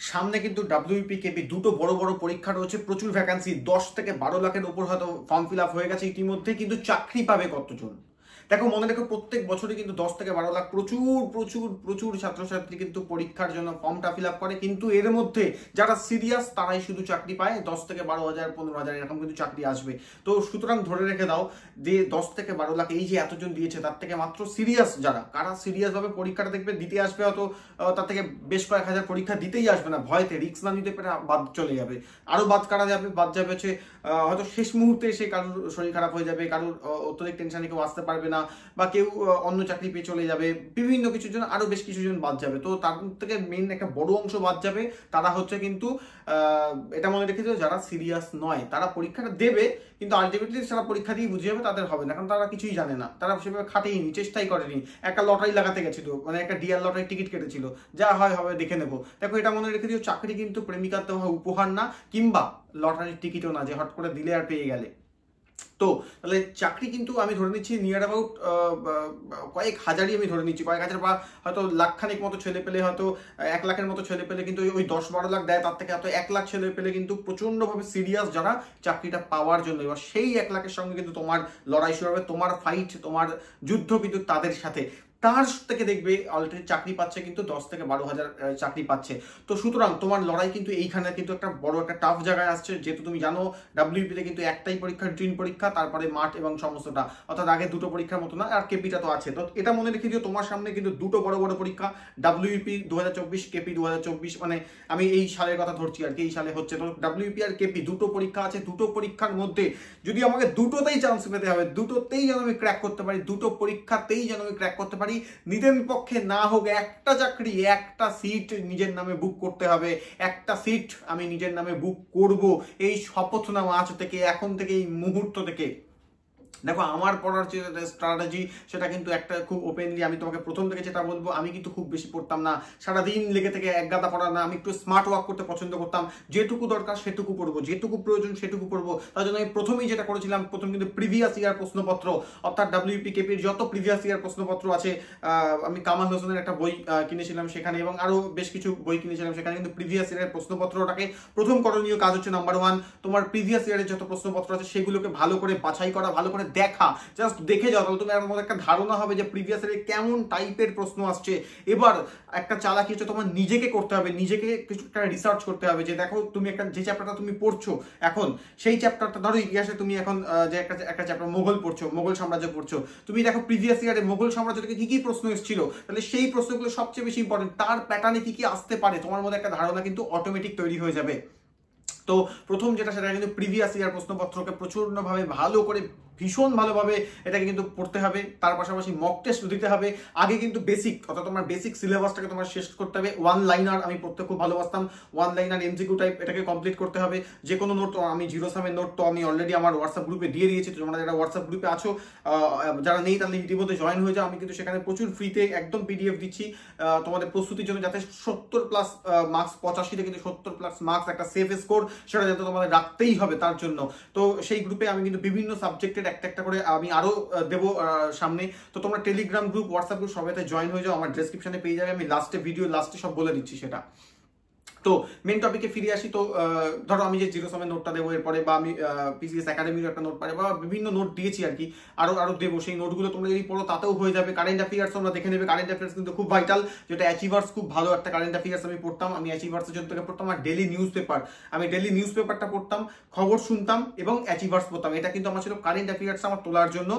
সামনে কিন্তু WP KP দুটো বড় বড় পরীক্ষা রয়েছে, প্রচুর ভ্যাকান্সি, 10 থেকে 12 লাখের উপর হয়তো ফর্ম ফিল আপ হয়ে গেছে ইতিমধ্যে, কিন্তু চাকরি পাবে কতজন? দেখো মনে রেখো, প্রত্যেক বছরই কিন্তু 10 থেকে 12 লাখ প্রচুর প্রচুর প্রচুর ছাত্রছাত্রী কিন্তু পরীক্ষার জন্য ফর্মটা ফিল আপ করে, কিন্তু এর মধ্যে যারা সিরিয়াস তারাই শুধু চাকরি পায়। 10 থেকে 12,000 15,000 এরকম কিন্তু চাকরি আসবে। তো সুতরাং ধরে রেখে দাও যে 10 থেকে 12 লাখ এই যে এতজন দিয়েছে, তার থেকে মাত্র সিরিয়াস যারা, কারা সিরিয়াসভাবে পরীক্ষাটা দেখবে দিতে আসবে, হয়তো তার থেকে বেশ কয়েক হাজার পরীক্ষা দিতেই আসবে না, ভয়তে রিস্ক না নিতে পেরে বাদ চলে যাবে। আরও বাদ কারা যাবে? বাদ যাবে হচ্ছে হয়তো শেষ মুহূর্তে এসে কারোর শরীর খারাপ হয়ে যাবে, কারোর অত্যধিক টেনশনে কেউ আসতে পারবে না, বা কেউ অন্য চাকরি পেয়ে চলে যাবে, বিভিন্ন কিছুর জন্য আরো বেশ কিছু জন বাদ যাবে। তো তার থেকে মেইন একটা বড় অংশ বাদ যাবে, তারা হচ্ছে কিন্তু এটা মনে রেখেছো, যারা সিরিয়াস নয় তারা পরীক্ষাটা দেবে, কিন্তু আলটিমেটলি তারা পরীক্ষা দিয়ে বুঝে যাবে তাদের হবে না, কারণ তারা কিছুই জানে না, তারা সেভাবে খাটেইনি, চেষ্টাই করেনি, একটা লটারি লাগাতে গেছিল, মানে একটা ডিয়ার লটারি টিকিট কেটেছিল, যা হয় হবে দেখে নেবো। দেখো এটা মনে রেখে দিও, চাকরি কিন্তু প্রেমিকার দেওয়া উপহার না, কিংবা লটারির টিকিটও না যে হট করে দিলে আর পেয়ে গেলে। তো তাহলে চাকরি কিন্তু আমি ধরে নিচ্ছি নিয়ার অ্যাবাউট কয়েক হাজারই আমি ধরে নিচ্ছি, কয়েক হাজার বা হয়তো লাখখানেক মতো ছেলে পেলে, হয়তো 1 লাখের মতো ছেলে পেলে কিন্তু ওই 10-12 লাখ দেয়, তার থেকে হয়তো 1 লাখ ছেলে পেলে কিন্তু প্রচন্ডভাবে সিরিয়াস যারা চাকরিটা পাওয়ার জন্য। এবার সেই 1 লাখের সঙ্গে কিন্তু তোমার লড়াই শুরু হবে, তোমার ফাইট, তোমার যুদ্ধ কিন্তু তাদের সাথে। তার থেকে দেখবে অলরেডি চাকরি পাচ্ছে কিন্তু 10 থেকে 12,000 চাকরি পাচ্ছে। তো সুতরাং তোমার লড়াই কিন্তু এইখানে কিন্তু একটা বড় একটা টাফ জায়গায় আসছে, যেহেতু তুমি জানো ডাব্লিউপিতে কিন্তু একটাই পরীক্ষা, ড্রিম পরীক্ষা, তারপরে মাঠ এবং সমস্তটা, অর্থাৎ আগে দুটো পরীক্ষার মতো না, আর কেপিটা তো আছে। তো এটা মনে রেখে দিও, তোমার সামনে কিন্তু দুটো বড় বড় পরীক্ষা, ডাব্লিউপি 2024, কেপি 2024, মানে আমি এই সালের কথা ধরছি আর কি, এই সালে হচ্ছে। তো ডাব্লিউপি আর কেপি দুটো পরীক্ষা আছে, দুটো পরীক্ষার মধ্যে যদি আমাকে দুটোতেই চান্স পেতে হবে, দুটোতেই যেন আমি ক্র্যাক করতে পারি, দুটো পরীক্ষাতেই যেন আমি ক্র্যাক করতে পারি, নিজের পক্ষে না হোক একটা চাকরি, একটা সিট নিজের নামে বুক করতে হবে, একটা সিট আমি নিজের নামে বুক করব, এই শপথ নাও আজ থেকে, এখন থেকে, এই মুহূর্ত থেকে। দেখো আমার পড়ার যে স্ট্র্যাটেজি সেটা কিন্তু একটা খুব ওপেনলি আমি তোমাকে প্রথম থেকে যেটা বলবো, আমি কিন্তু খুব বেশি পড়তাম না, সারাদিন লেগে থেকে এক গাদা পড়া না, আমি একটু স্মার্ট ওয়ার্ক করতে পছন্দ করতাম, যেটুকু দরকার সেটুকু পড়বো, যেটুকু প্রয়োজন সেটুকু পড়বো। তার জন্য আমি প্রথমেই যেটা করেছিলাম, প্রথম কিন্তু প্রিভিয়াস ইয়ার প্রশ্নপত্র, অর্থাৎ ডাব্লিউপি কেপির যত প্রিভিয়াস ইয়ার প্রশ্নপত্র আছে, আমি কামাল হোসেনের একটা বই কিনেছিলাম সেখানে, এবং আরো বেশ কিছু বই কিনেছিলাম সেখানে, কিন্তু প্রিভিয়াস ইয়ারের প্রশ্নপত্রটাকে প্রথম করণীয় কাজ হচ্ছে নাম্বার 1, তোমার প্রিভিয়াস ইয়ারের যত প্রশ্নপত্র আছে সেগুলোকে ভালো করে বাছাই করা, ভালো করে দেখা, জাস্ট দেখে যাও, তাহলে তোমার মধ্যে একটা ধারণা হবে যে প্রিভিয়াস ইয়ারে কেমন টাইপের প্রশ্ন আসছে। এবার একটা চালাকি হচ্ছে তোমার নিজেকে করতে হবে, নিজেকে কিছু একটা রিসার্চ করতে হবে, যে দেখো তুমি একটা যে চ্যাপ্টারটা তুমি পড়ছো এখন, সেই চ্যাপ্টারটা ধরো ইতিহাসে তুমি এখন যে একটা চ্যাপ্টার মোগল পড়ছো, মোগল সাম্রাজ্য পড়ছো, তুমি দেখো প্রিভিয়াস ইয়ারে মোগল সাম্রাজ্য থেকে কি কি প্রশ্ন এসেছিল, তাহলে সেই প্রশ্নগুলো সবচেয়ে বেশি ইম্পর্টেন্ট, তার প্যাটার্নে কি কি আসতে পারে, তোমার মধ্যে একটা ধারণা কিন্তু অটোমেটিক তৈরি হয়ে যাবে। তো প্রথম যেটা সেটা কিন্তু প্রিভিয়াস ইয়ার প্রশ্নপত্রকে প্রচুরভাবে ভালো করে, ভীষণ ভালোভাবে এটাকে কিন্তু পড়তে হবে, তার পাশাপাশি মক টেস্ট দিতে হবে। আগে কিন্তু বেসিক, অর্থাৎ তোমার বেসিক সিলেবাসটাকে তোমার শেষ করতে হবে। 1 লাইনার আমি পড়তে খুব ভালোবাসতাম, 1 লাইনার এমসিকিউ টাইপ, এটাকে কমপ্লিট করতে হবে। যে কোনো নোট, আমি জিরো সামের নোট তো আমি অলরেডি আমার হোয়াটসঅ্যাপ গ্রুপে দিয়ে দিয়েছি, তো তোমরা যারা হোয়াটসঅ্যাপ গ্রুপে আছো, যারা নেই তাহলে ইতিমধ্যে জয়েন হয়ে যাও। আমি কিন্তু সেখানে প্রচুর ফ্রিতে একদম পিডিএফ দিচ্ছি তোমাদের প্রস্তুতির জন্য, যাতে 70+ মার্কস, 85 থেকে 70+ মার্কস একটা সেফ স্কোর, সেটা যাতে তোমাদের রাখতেই হবে তার জন্য। তো সেই গ্রুপে আমি কিন্তু বিভিন্ন সাবজেক্টের একটা একটা করে আমি আরো দেবো সামনে। তো তোমরা টেলিগ্রাম গ্রুপ, হোয়াটসঅ্যাপ গ্রুপ সবাইতে জয়েন হয়ে যাও, আমার ডেসক্রিপশনে পেয়ে যাবে, আমি ভিডিও লাস্টে সব বলে দিচ্ছি সেটা। তো মেন টপিকে ফিরে আসি। তো ধরো আমি যে জিরো সামের নোটটা দেবো এরপরে, বা আমি পিসিএস একাডেমির একটা নোট পারে, বা বিভিন্ন নোট দিয়েছি আর কি, আরো দেবো, সেই নোটগুলো তোমরা যদি পড়ো তাতেও হয়ে যাবে। কারেন্ট অ্যাফেয়ার্স তোমরা দেখে নেবে, কারেন্ট অ্যাফেয়ার্স কিন্তু খুব ভাইটাল, যেটা অ্যাচিভার্স খুব ভালো একটা কারেন্ট অ্যাফেয়ার্স আমি পড়তাম, আমি অ্যাচিভার্সের জন্য থেকে পড়তাম। আর ডেলি নিউজ পেপারটা পড়তাম, খবর শুনতাম এবং অ্যাচিভার্স পড়তাম। এটা কিন্তু আমার ছিল কারেন্ট অ্যাফেয়ার্স আমার তোলার জন্য,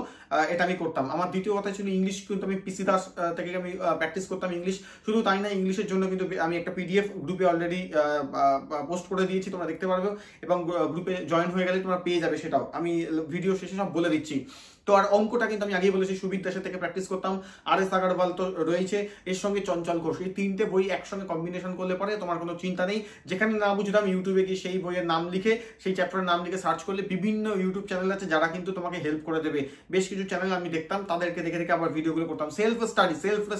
এটা আমি করতাম। আমার দ্বিতীয় কথা ছিল ইংলিশ, কিন্তু আমি পিসি দাস থেকে আমি প্র্যাকটিস করতাম ইংলিশ। শুধু তাই না, ইংলিশের জন্য কিন্তু আমি একটা পিডিএফ গ্রুপে অলরেডি পোস্ট করে দিয়েছি, তোমরা দেখতে পারবে, এবং গ্রুপে জয়েন হয়ে গেলে তোমরা পেয়ে যাবে, সেটাও আমি ভিডিও শেষে সব বলে দিচ্ছি। তো আর অঙ্কটা কিন্তু আমি আগেই বলেছি সুবিদ দাসের থেকে প্র্যাকটিস করতাম, RS আগারওয়াল তো রয়েছে, এর সঙ্গে চঞ্চল ঘোষ, এই 3টে বই একসঙ্গে কম্বিনেশন করলে পরে তোমার কোনো চিন্তা নেই। যেখানে না বুঝতাম ইউটিউবে গিয়ে সেই বইয়ের নাম লিখে, সেই চ্যাপ্টারের নাম লিখে সার্চ করলে বিভিন্ন ইউটিউব চ্যানেল আছে যারা কিন্তু তোমাকে হেল্প করে দেবে। বেশ কিছু চ্যানেল আমি দেখতাম, তাদেরকে দেখে দেখে আবার ভিডিওগুলো করতাম। সেলফ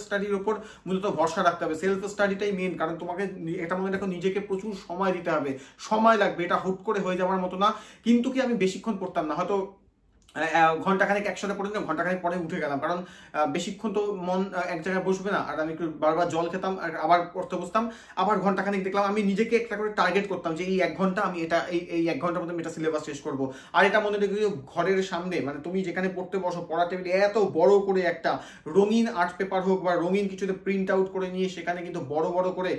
স্টাডির উপর মূলত ভরসা রাখতে হবে, সেলফ স্টাডিটাই মেন, কারণ তোমাকে এটা মনে রাখো নিজেকে প্রচুর সময় দিতে হবে, সময় লাগবে, এটা হুট করে হয়ে যাওয়ার মতো না। কিন্তু কি আমি বেশিক্ষণ পড়তাম না, হয়তো ঘন্টাখানেক একসাথে পড়ে নিলাম, ঘন্টাখানেক পরে উঠে গেলাম, কারণ বেশিক্ষণ তো মন এক জায়গায় বসবে না। আর আমি একটু বারবার জল খেতাম আর আবার পড়তে বসতাম, আবার ঘন্টাখানেক দেখলাম। আমি নিজেকে একটা করে টার্গেট করতাম যে এই 1 ঘন্টা আমি এটা এই 1 ঘন্টার মধ্যে এটা সিলেবাস শেষ করবো। আর এটা মনে রেখে ঘরের সামনে মানে তুমি যেখানে পড়তে বসো পড়ার টেবিলে এত বড় করে একটা রঙিন আর্ট পেপার হোক বা রঙিন কিছুতে প্রিন্ট আউট করে নিয়ে সেখানে কিন্তু বড় বড় করে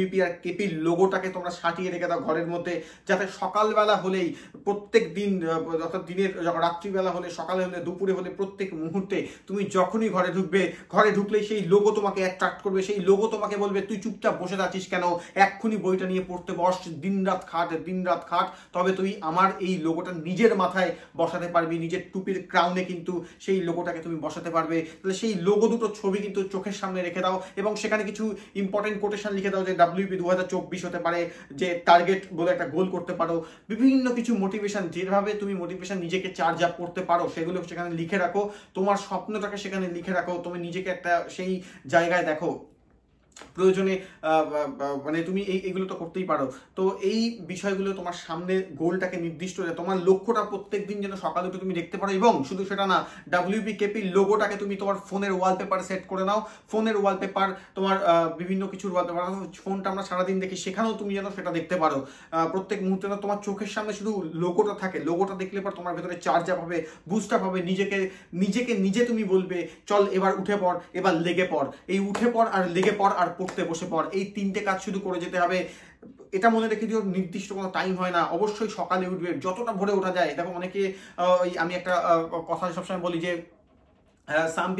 WP আর KP লোগোটাকে তোমরা সাটিয়ে রেখে দাও ঘরের মধ্যে, যাতে সকালবেলা হলেই প্রত্যেক দিন অর্থাৎ দিনের রাত্রিবেলা হলে, সকালে হলে, দুপুরে হলে, প্রত্যেক মুহূর্তে তুমি যখনই ঘরে ঢুকবে, ঘরে ঢুকলেই সেই লোগো তোমাকে অ্যাট্রাক্ট করবে। সেই লোগো তোমাকে বলবে তুই চুপচাপ বসে আছিস কেন, এক্ষুনি বইটা নিয়ে পড়তে বস, দিন রাত খাট, তবে তুই আমার এই লোগোটা নিজের মাথায় বসাতে পারবি, নিজের টুপির ক্রাউনে কিন্তু সেই লোগোটাকে তুমি বসাতে পারবে। তাহলে সেই লোগো দুটো ছবি কিন্তু চোখের সামনে রেখে দাও এবং সেখানে কিছু ইম্পর্টেন্ট কোটেশন লিখে দাও যে WP 2024 হতে পারে, যে টার্গেট বলে একটা গোল করতে পারো, বিভিন্ন কিছু মোটিভেশন, যেভাবে তুমি মোটিভেশন নিজেকে চার্জ আপ করতে পারো সেগুলো সেখানে লিখে রাখো, তোমার স্বপ্নটাকে সেখানে লিখে রাখো, তুমি নিজেকে একটা সেই জায়গায় দেখো। প্রয়োজনে মানে তুমি এইগুলো তো করতেই পারো। তো এই বিষয়গুলো তোমার সামনে গোলটাকে নির্দিষ্ট করে তোমার লক্ষ্যটা প্রত্যেক দিন যেন সকালে উঠে তুমি দেখতে পারো। এবং শুধু সেটা না, WP KP লোগোটাকে তুমি তোমার ফোনের ওয়ালপেপারে সেট করে নাও। ফোনের ওয়ালপেপার, তোমার বিভিন্ন কিছুর ওয়ালপেপার, ফোনটা আমরা সারাদিন দেখি, সেখানেও তুমি যেন সেটা দেখতে পারো। প্রত্যেক মুহূর্তে তোমার চোখের সামনে শুধু লোগোটা থাকে, লোগোটা দেখলে পর তোমার ভেতরে চার্জ আপ হবে, বুস্ট আপ হবে, নিজে তুমি বলবে চল এবার উঠে পড়, এবার লেগে পড়। এই উঠে পড় আর লেগে পড় আর পড়তে বসে পড়, এই 3টে কাজ শুধু করে যেতে হবে। এটা মনে রেখে দিও, নির্দিষ্ট কোনো টাইম হয় না, অবশ্যই সকালে উঠবে, যতটা ভোরে ওঠা যায়। দেখো অনেকে, আমি একটা কথা সবসময় বলি যে some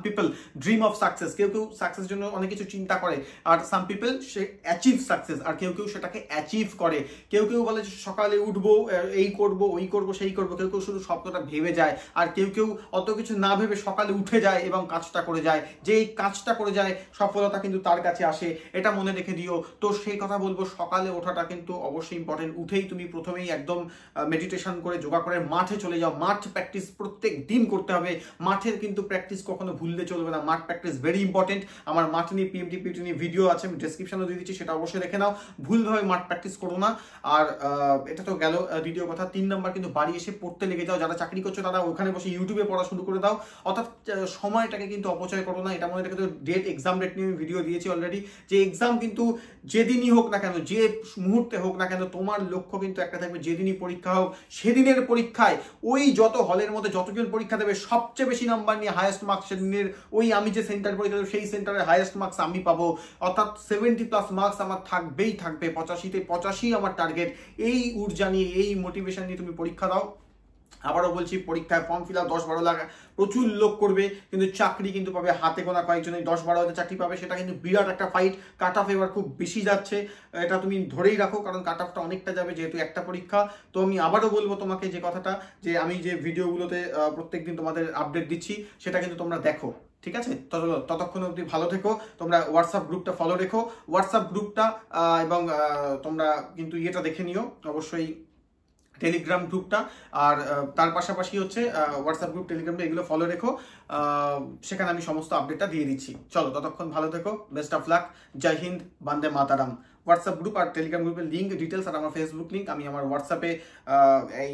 people dream of success. কেউ সাকসেস জন্য অনেক কিছু চিন্তা করে, আর সাম পিপল সে অ্যাচিভ সাকসেস, আর কেউ সেটাকে অ্যাচিভ করে। কেউ বলে সকালে উঠবো, এই করব, ওই করব, সেই করব। কেউ শুধু স্বপ্নটা ভেবে যায়, আর কেউ অত কিছু না ভেবে সকালে উঠে যায় এবং কাজটা করে যায়। যে এই কাজটা করে যায় সফলতা কিন্তু তার কাছে আসে, এটা মনে রেখে দিও। তো সেই কথা বলবো, সকালে ওঠাটা কিন্তু অবশ্যই ইম্পর্টেন্ট। উঠেই তুমি প্রথমেই একদম মেডিটেশন করে যোগা করে মাঠে চলে যাও। মাঠ প্র্যাকটিস প্রত্যেক দিন করতে হবে। মাঠের কিন্তু প্র্যাকটিস কখনো ভুললে চলবে না। মাঠ প্র্যাকটিস ভেরি ইম্পর্টেন্ট। আমার মাঠ নিয়ে PMT নিয়ে ভিডিও আছে, আমি ডেসক্রিপশনে দিয়ে দিচ্ছি, সেটা অবশ্যই দেখে নাও। ভুলভাবে মাঠ প্র্যাকটিস করো না। আর এটা তো গেল দ্বিতীয় কথা। 3 নম্বর, কিন্তু বাড়ি এসে পড়তে লেগে যাও। যারা চাকরি করছো তারা ওখানে বসে ইউটিউবে পড়া শুরু করে দাও। অর্থাৎ সময়টাকে কিন্তু অপচয় করো না। এটা মনে রেখে দাও, এক্সাম ডেট নিয়ে আমি ভিডিও দিয়েছি অলরেডি, যে এক্সাম কিন্তু যেদিনই হোক না কেন, যে মুহূর্তে হোক না কেন, তোমার লক্ষ্য কিন্তু একটা থাকবে, যেদিনই পরীক্ষা হোক সেদিনের পরীক্ষায় ওই যত হলের মধ্যে যতজন পরীক্ষা দেবে সবচেয়ে বেশি নাম্বার নিয়ে হাইয়েস্ট মার্কস সেদিনের, ওই আমি যে সেন্টার পরীক্ষা দেবো সেই সেন্টারের হাইয়েস্ট মার্কস আমি পাবো। অর্থাৎ 70+ মার্কস আমার থাকবেই থাকবে, 85-তে 85 আমার টার্গেট। এই ঊর্জা নিয়ে, এই মোটিভেশন নিয়ে তুমি পরীক্ষা দাও। আবারও বলছি, পরীক্ষায় ফর্ম ফিল আপ 10-12 লাখ প্রচুর লোক করবে, কিন্তু চাকরি কিন্তু পাবে হাতে গোনা কয়েকজন। 10-12 চাকরি পাবে, সেটা কিন্তু বিরাট একটা ফাইট। কাট অফ এবার খুব বেশি যাচ্ছে, এটা তুমি ধরেই রাখো, কারণ কাট অফটা অনেকটা যাবে যেহেতু একটা পরীক্ষা। তো আমি আবারও বলবো তোমাকে যে কথাটা, যে আমি যে ভিডিওগুলোতে প্রত্যেকদিন তোমাদের আপডেট দিচ্ছি সেটা কিন্তু তোমরা দেখো, ঠিক আছে? ততক্ষণ অবধি ভালো থেকো। তোমরা হোয়াটসঅ্যাপ গ্রুপটা ফলো রেখো, হোয়াটসঅ্যাপ গ্রুপটা, এবং তোমরা কিন্তু ইয়েটা দেখে নিও অবশ্যই, টেলিগ্রাম গ্রুপটা। আর তার পাশাপাশি হচ্ছে হোয়াটসঅ্যাপ গ্রুপ, টেলিগ্রামটা, এগুলো ফলো রেখো। সেখানে আমি সমস্ত আপডেটটা দিয়ে দিচ্ছি। চলো, ততক্ষণ ভালো থেকো, বেস্ট অফ লাক, জয় হিন্দ, বন্দে মাতারাম। হোয়াটসঅ্যাপ গ্রুপ আর টেলিগ্রাম গ্রুপের লিঙ্ক, ডিটেলস, আর আমার ফেসবুক লিঙ্ক আমি আমার হোয়াটসঅ্যাপে এই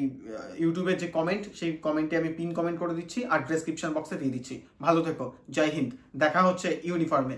ইউটিউবের যে কমেন্ট, সেই কমেন্টে আমি পিন কমেন্ট করে দিচ্ছি, আর ডেসক্রিপশন বক্সে দিয়ে দিচ্ছি। ভালো থেকো, জয় হিন্দ, দেখা হচ্ছে ইউনিফর্মে।